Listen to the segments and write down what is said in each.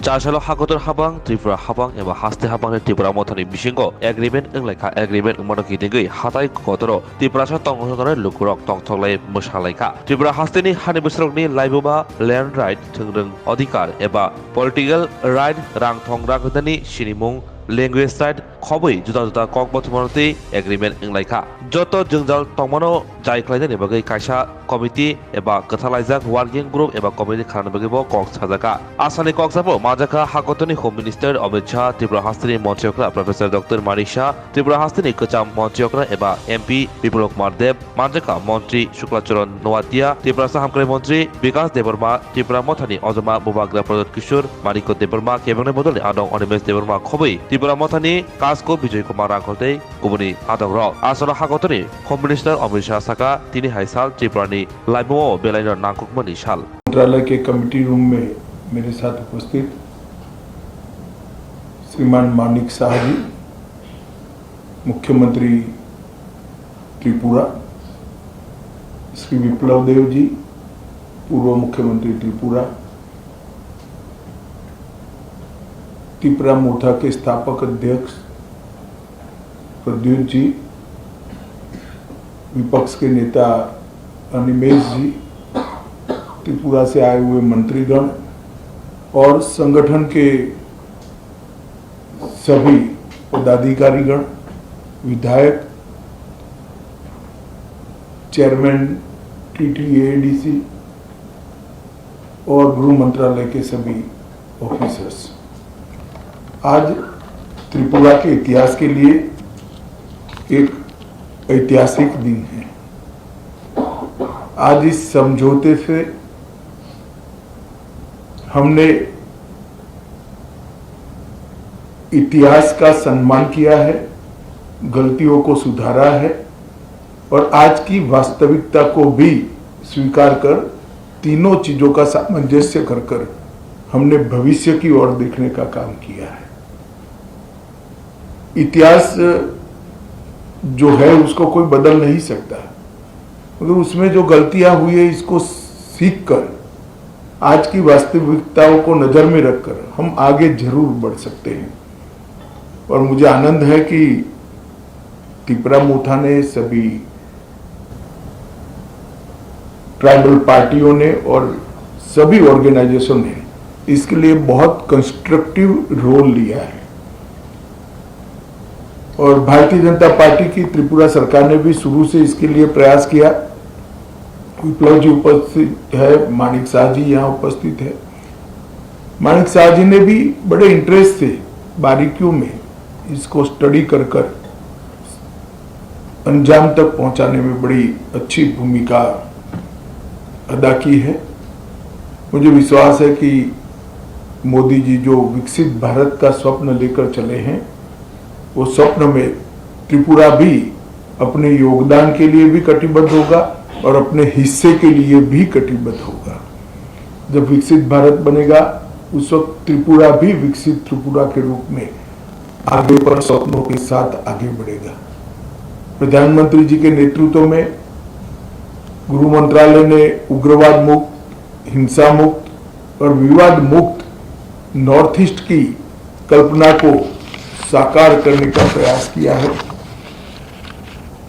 चाशल हाकोतर हाबां त्रिपुरा हाबां एबा हास्ते हाबां Tripura मथानि बिसिंगो agreement इंलाइखा agreement उमानकी दिगै हाताय कतरो Tripura सा तंगहतरे लुकुरक तंगथगलाय मोसालायखा त्रिपुरा हास्तेनि हानि बोसोरनि लाइबोबा लैंड राइट थोंरों अधिकार एबा पॉलिटिकल राइट रां थंग्रा गदनि सिनिमुं लैंग्वेज राइट खबै जुदा जुदा कक बथुमनति एग्रीमेंट इंलाइखा जत जोंजाल तंमनो जाय खलायनायनि बागै कायसा कमिटि एबा कथालायजाक वार्किंग ग्रुप एबा कमिटि खालामनो बागैबो कक साजाका आसानि कक जाबो माजाका हाकतनि होम मिनिस्टर अमित शाह त्रिपुरा हास्तेनि मन्त्रियकरा प्रोफेसर डॉक्टर मानिक शाह त्रिपुरा हास्तेनि कचाम मन्त्रियकरा एबा एमपी विप्लव कुमार देव मानजाका मंत्री शुक्लाचरण नोवातिया त्रिपुरा साहामकारि मंत्री विकास देबर्मा त्रिपुरा मथानि अजमा बुबाग्रा प्रदोत किशोर मानिक देबर्मा केबंनि बदलनि आदं अनिमेश देबर्मा खबै त्रिपुरा मथानि कासको विजय कुमार रांखलते गुबुनि आदं रक आसल हाकतनि होम मिनिस्टर अमित शाह साका तिनि हाइसाल त्रिपुरानि लाइमो बेलायनो नांकुकमनि साल मंत्रालय के कमेटी रूम में मेरे साथ उपस्थित श्रीमान मानिक शाह जी, मुख्यमंत्री त्रिपुरा, श्री विप्लव देव जी, पूर्व मुख्यमंत्री त्रिपुरा, त्रिपुरा मोर्चा के स्थापक अध्यक्ष प्रद्युत जी, विपक्ष के नेता अनिमेश जी, त्रिपुरा से आए हुए मंत्रीगण और संगठन के सभी पदाधिकारीगण, विधायक, चेयरमैन TTADC और गृह मंत्रालय के सभी ऑफिसर्स, आज त्रिपुरा के इतिहास के लिए एक ऐतिहासिक दिन है। आज इस समझौते से हमने इतिहास का सम्मान किया है, गलतियों को सुधारा है और आज की वास्तविकता को भी स्वीकार कर तीनों चीजों का सामंजस्य कर हमने भविष्य की ओर देखने का काम किया है। इतिहास जो है उसको कोई बदल नहीं सकता, मगर उसमें जो गलतियां हुई है इसको सीखकर आज की वास्तविकताओं को नजर में रखकर हम आगे जरूर बढ़ सकते हैं। और मुझे आनंद है कि त्रिपुरा मोर्चा ने, सभी ट्राइबल पार्टियों ने और सभी ऑर्गेनाइजेशन ने इसके लिए बहुत कंस्ट्रक्टिव रोल लिया है। और भारतीय जनता पार्टी की त्रिपुरा सरकार ने भी शुरू से इसके लिए प्रयास किया। विप्लव जी उपस्थित है, मानिक शाह जी यहाँ उपस्थित है। मानिक शाह जी ने भी बड़े इंटरेस्ट से बारीकियों में इसको स्टडी कर अंजाम तक पहुंचाने में बड़ी अच्छी भूमिका अदा की है। मुझे विश्वास है कि मोदी जी जो विकसित भारत का स्वप्न लेकर चले हैं, वो स्वप्न में त्रिपुरा भी अपने योगदान के लिए भी कटिबद्ध होगा और अपने हिस्से के लिए भी कटिबद्ध होगा। जब विकसित भारत बनेगा उस वक्त त्रिपुरा भी विकसित त्रिपुरा के रूप में आगे पर स्वप्नों के साथ आगे बढ़ेगा। प्रधानमंत्री जी के नेतृत्व में गृह मंत्रालय ने उग्रवाद मुक्त, हिंसा मुक्त और विवाद मुक्त नॉर्थ ईस्ट की कल्पना को साकार करने का प्रयास किया है।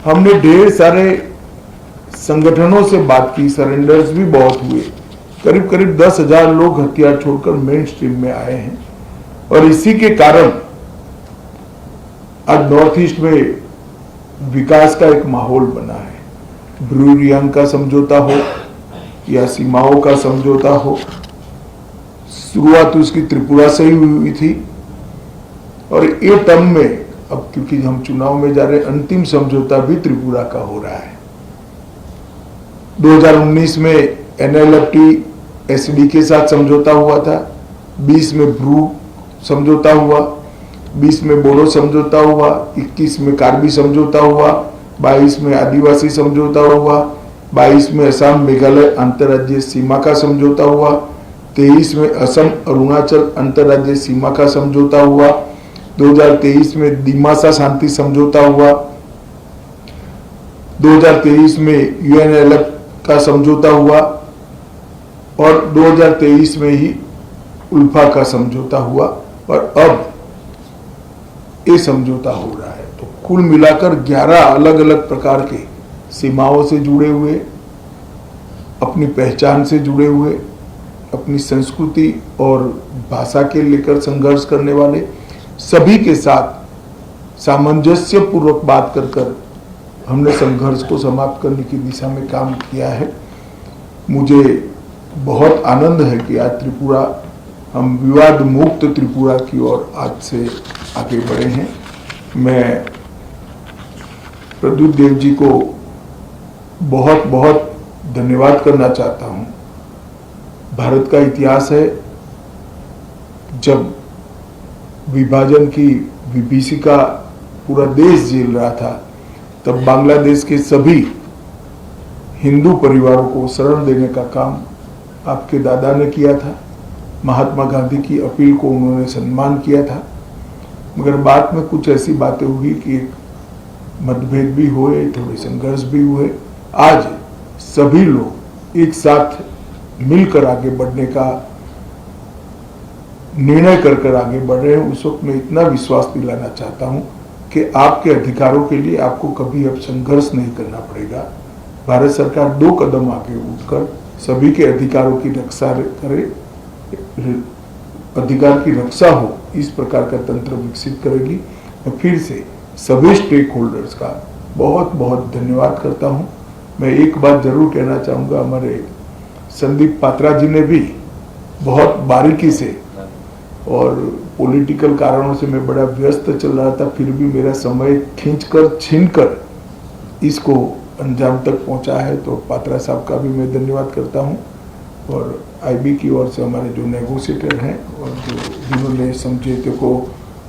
हमने ढेर सारे संगठनों से बात की, सरेंडर्स भी बहुत हुए। करीब करीब 10,000 लोग हथियार छोड़कर मेन स्ट्रीम में आए हैं और इसी के कारण आज नॉर्थ ईस्ट में विकास का एक माहौल बना है। ब्रू रियांग का समझौता हो या सीमाओं का समझौता हो, शुरुआत उसकी त्रिपुरा से ही हुई थी और ये टर्म में अब क्योंकि हम चुनाव में जा रहे, अंतिम समझौता भी त्रिपुरा का हो रहा है। 2019 में NLFT SD के साथ समझौता हुआ था, 20 में ब्रू समझौता हुआ, 20 में बोडो समझौता हुआ, 21 में कार्बी समझौता हुआ, 22 में आदिवासी समझौता हुआ, 22 में असम मेघालय अंतर्राज्यीय सीमा का समझौता हुआ, 23 में असम अरुणाचल अंतर्राज्यीय सीमा का समझौता हुआ, 2023 में दिमासा शांति समझौता हुआ, 2023 में UNLF का समझौता हुआ और 2023 में ही उल्फा का समझौता हुआ और अब ये समझौता हो रहा है। तो कुल मिलाकर 11 अलग अलग प्रकार के सीमाओं से जुड़े हुए, अपनी पहचान से जुड़े हुए, अपनी संस्कृति और भाषा के लेकर संघर्ष करने वाले सभी के साथ सामंजस्य पूर्वक बात कर हमने संघर्ष को समाप्त करने की दिशा में काम किया है। मुझे बहुत आनंद है कि आज त्रिपुरा, हम विवाद मुक्त त्रिपुरा की ओर आज से आगे बढ़े हैं। मैं प्रद्युत देव जी को बहुत बहुत धन्यवाद करना चाहता हूं। भारत का इतिहास है, जब विभाजन की विभीषिका पूरा देश झेल रहा था, तब बांग्लादेश के सभी हिंदू परिवारों को शरण देने का काम आपके दादा ने किया था। महात्मा गांधी की अपील को उन्होंने सम्मान किया था, मगर बाद में कुछ ऐसी बातें हुई कि मतभेद भी हुए, थोड़े संघर्ष भी हुए। आज सभी लोग एक साथ मिलकर आगे बढ़ने का निर्णय कर आगे बढ़ रहे हैं। उस वक्त मैं इतना विश्वास दिलाना चाहता हूं कि आपके अधिकारों के लिए आपको कभी अब संघर्ष नहीं करना पड़ेगा। भारत सरकार 2 कदम आगे उठकर सभी के अधिकारों की रक्षा करे, अधिकार की रक्षा हो, इस प्रकार का तंत्र विकसित करेगी। मैं फिर से सभी स्टेक होल्डर्स का बहुत बहुत धन्यवाद करता हूं। मैं एक बात जरूर कहना चाहूंगा, हमारे संदीप पात्रा जी ने भी बहुत बारीकी से, और पॉलिटिकल कारणों से मैं बड़ा व्यस्त चल रहा था, फिर भी मेरा समय खींचकर छीनकर इसको अंजाम तक पहुंचा है, तो पात्रा साहब का भी मैं धन्यवाद करता हूं। और आईबी की ओर से हमारे जो नेगोशिएटर हैं और जिन्होंने समझौते को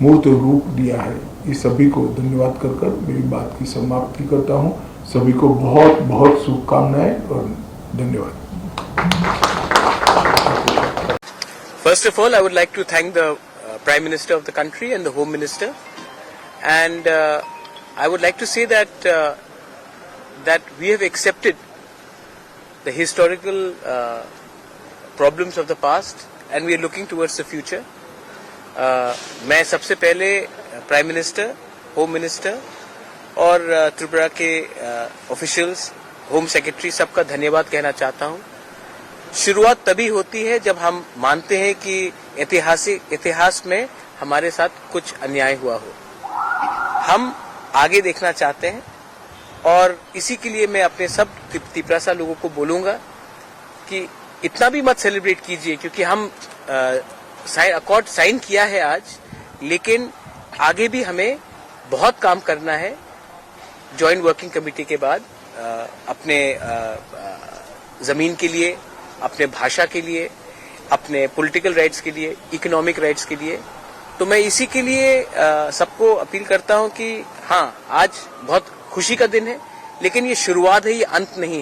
मूर्त रूप दिया है, इस सभी को धन्यवाद कर मेरी बात की समाप्ति करता हूं। सभी को बहुत बहुत शुभकामनाएं और धन्यवाद। First of all, I would like to thank the Prime Minister of the country and the Home Minister, and I would like to say that that we have accepted the historical problems of the past and we are looking towards the future. मैं सबसे पहले prime minister, home minister और त्रिपुरा के officials, home secretary सबका धन्यवाद कहना चाहता हूं। शुरुआत तभी होती है जब हम मानते हैं कि इतिहास में हमारे साथ कुछ अन्याय हुआ हो। हम आगे देखना चाहते हैं और इसी के लिए मैं अपने सब त्रिपुरा लोगों को बोलूंगा कि इतना भी मत सेलिब्रेट कीजिए, क्योंकि हम अकॉर्ड साइन किया है आज, लेकिन आगे भी हमें बहुत काम करना है। जॉइंट वर्किंग कमेटी के बाद अपने जमीन के लिए, अपने भाषा के लिए, अपने पॉलिटिकल राइट्स के लिए, इकोनॉमिक राइट्स के लिए। तो मैं इसी के लिए सबको अपील करता हूं कि हाँ, आज बहुत खुशी का दिन है, लेकिन ये शुरुआत है, ये अंत नहीं है।